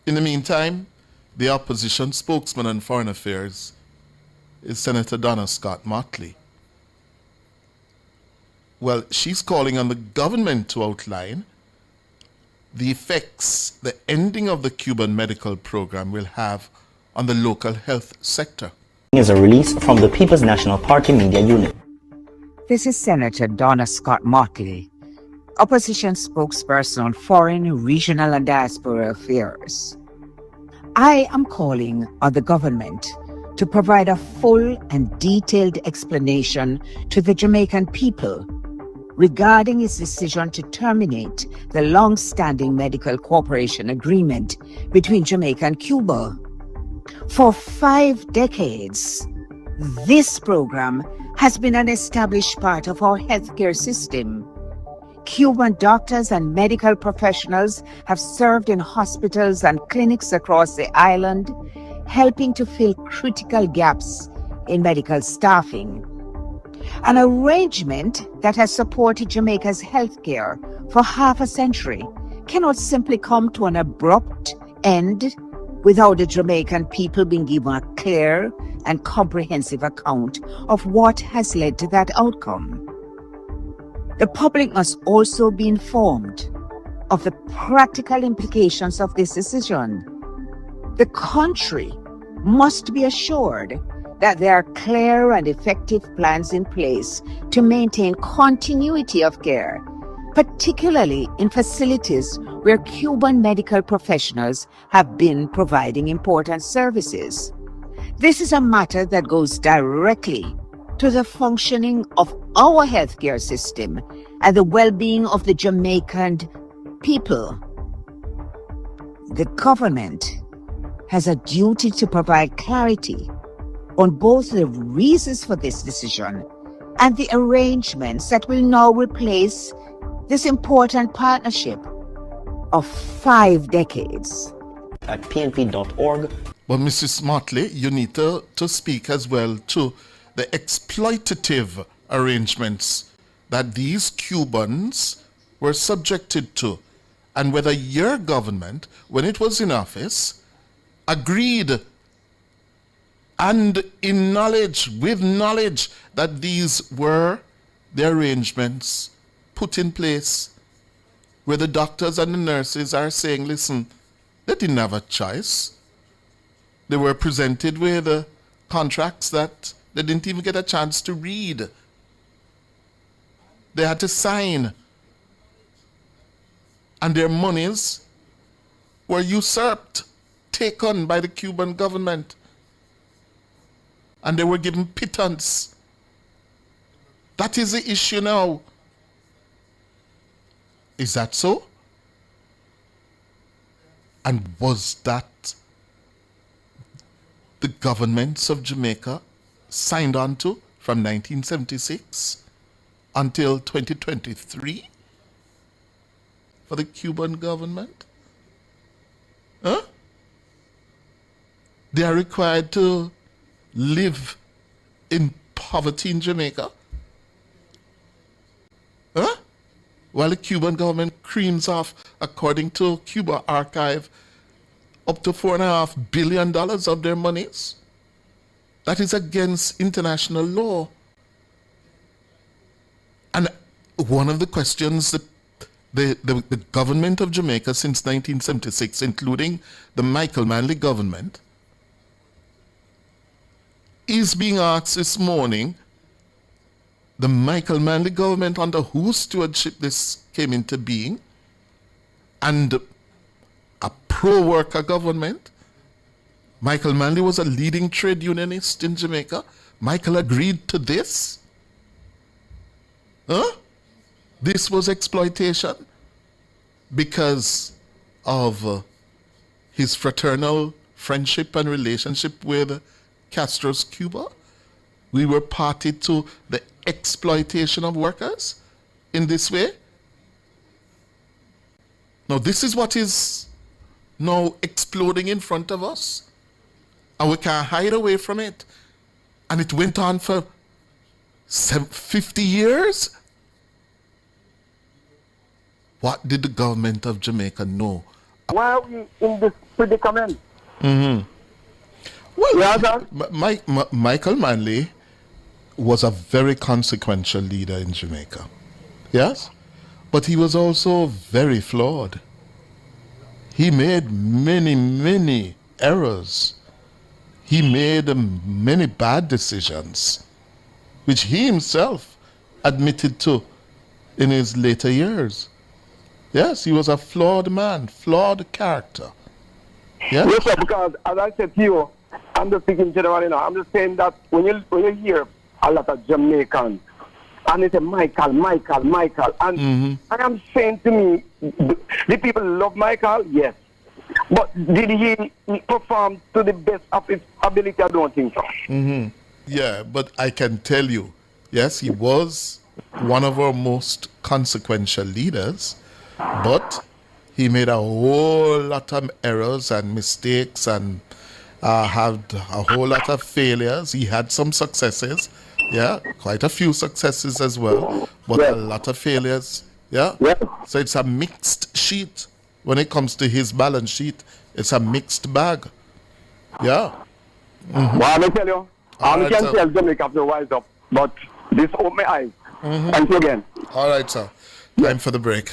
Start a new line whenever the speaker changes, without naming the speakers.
In the meantime, the opposition spokesman on foreign affairs is Senator Donna Scott Motley. Well, she's calling on the government to outline the effects the ending of the Cuban medical program will have on the local health sector.
Is a release from the People's National Party Media Unit.
This is Senator Donna Scott Motley, opposition spokesperson on foreign, regional, and diaspora affairs. I am calling on the government to provide a full and detailed explanation to the Jamaican people regarding its decision to terminate the long-standing medical cooperation agreement between Jamaica and Cuba. For 5 decades, this program has been an established part of our healthcare system. Cuban doctors and medical professionals have served in hospitals and clinics across the island, helping to fill critical gaps in medical staffing. An arrangement that has supported Jamaica's healthcare for half a century cannot simply come to an abrupt end without the Jamaican people being given a clear and comprehensive account of what has led to that outcome. The public must also be informed of the practical implications of this decision. The country must be assured that there are clear and effective plans in place to maintain continuity of care, particularly in facilities where Cuban medical professionals have been providing important services. This is a matter that goes directly to the functioning of our healthcare system and the well-being of the Jamaican people. The government has a duty to provide clarity on both the reasons for this decision and the arrangements that will now replace this important partnership of 5 decades.
At pnp.org.
But Mrs. Motley, you need to speak as well to the exploitative arrangements that these Cubans were subjected to, and whether your government, when it was in office, agreed and with knowledge that these were the arrangements put in place, where the doctors and the nurses are saying, listen, they didn't have a choice. They were presented with contracts that they didn't even get a chance to read. They had to sign. And their monies were usurped, taken by the Cuban government. And they were given pittance. That is the issue now. Is that so? And was that the governments of Jamaica signed on to from 1976 until 2023 for the Cuban government? Huh? They are required to live in poverty in Jamaica? Huh? While the Cuban government creams off, according to Cuba Archive, up to $4.5 billion of their monies. That is against international law. And one of the questions that the government of Jamaica since 1976, including the Michael Manley government, is being asked this morning, the Michael Manley government, under whose stewardship this came into being, and a pro-worker government. Michael Manley was a leading trade unionist in Jamaica. Michael agreed to this. Huh? This was exploitation because of his fraternal friendship and relationship with Castro's Cuba. We were party to the exploitation of workers in this way. Now, this is what is now exploding in front of us. And we can't hide away from it. And it went on for 50 years. What did the government of Jamaica know
Why are we in this predicament?
Well,
Yeah, sir.
Michael Manley was a very consequential leader in Jamaica. Yes? But he was also very flawed. He made many, many errors. He made many bad decisions, which he himself admitted to in his later years. Yes, he was a flawed man, flawed character. Yeah?
Yes, sir, because as I said to you, I'm just speaking generally now. I'm just saying that when you hear a lot of Jamaicans and they say Michael, and I am saying to me, the people love Michael, yes, but did he perform to the best of his ability? I don't think so.
Yeah, but I can tell you, yes, he was one of our most consequential leaders, but he made a whole lot of errors and mistakes and had a whole lot of failures. He had some successes, yeah, quite a few successes as well, but a lot of failures, yeah.
Yeah.
So it's a mixed sheet. When it comes to his balance sheet, it's a mixed bag, yeah.
Well, I will tell you, I
Alright,
can
sir.
tell Jamaica to rise up, but this opened my eyes. Thank you again.
All right, sir. Time for the break.